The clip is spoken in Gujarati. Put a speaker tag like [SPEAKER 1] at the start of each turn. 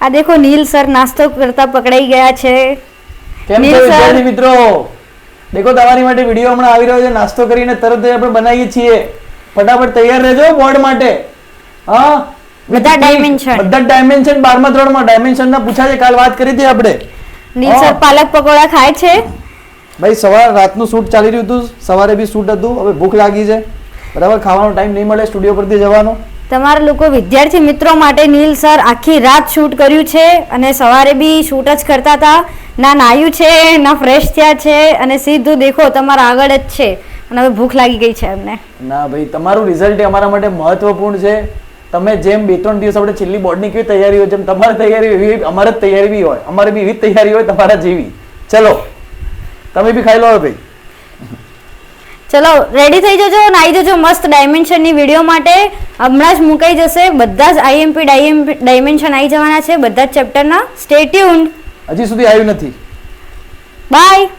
[SPEAKER 1] આ દેખો નીલ સર નાસ્તો કરતા પકડાઈ ગયા છે.
[SPEAKER 2] કેમ છો વિદ્યાર્થી મિત્રો? દેખો તમારી માટે વિડિયો હમણાં આવી રહ્યો છે. નાસ્તો કરીને તરત જ આપણે બનાવીએ છીએ. ફટાફટ તૈયાર રહેજો બોર્ડ માટે. હા,
[SPEAKER 1] બધા ડાયમેન્શન
[SPEAKER 2] 12મા ધોરણમાં ડાયમેન્શન ના પૂછાય છે. કાલ વાત કરી હતી આપણે.
[SPEAKER 1] નીલ સર પાલક પકોડા ખાય છે.
[SPEAKER 2] ભાઈ સવાર રાતનું શૂટ ચાલી રહ્યું હતું, સવારે બી શૂટ હતું. હવે ભૂખ લાગી છે, બરાબર. ખાવાનો ટાઈમ નહીં મળે સ્ટુડિયો પરથી જવાનો.
[SPEAKER 1] તમારા લોકો વિદ્યાર્થી મિત્રો માટે નીલ સર આખી રાત શૂટ કર્યું છે અને સવારે બી શૂટ જ કરતા હતા. ના નાયું છે ના ફ્રેશ થયા છે અને સીધું દેખો તમારા આગળ જ છે અને હવે ભૂખ લાગી ગઈ છે એમને.
[SPEAKER 2] ના ભાઈ, તમારું રિઝલ્ટ અમારા માટે મહત્વપૂર્ણ છે. તમે જેમ 2-3 દિવસ આપણે છેલ્લી બોર્ડની કેવી તૈયારી હોય, જેમ તમારી તૈયારી એવી અમારી તૈયારી બી હોય, અમારી બી એવી તૈયારી હોય તમારા જેવી. ચલો તમે બી ખાઈ લો ભાઈ.
[SPEAKER 1] ચલો રેડી થઈ જજો, નાઈ જજો મસ્ત ડાયમેન્શનની વિડીયો માટે. હમણાં જ મુકાઈ જશે. બધા જ આઈએમપી ડાયમેન્શન આવી જવાના છે, બધા જ ચેપ્ટરના. Stay tuned.
[SPEAKER 2] હજી સુધી આવ્યું નથી.
[SPEAKER 1] બાય.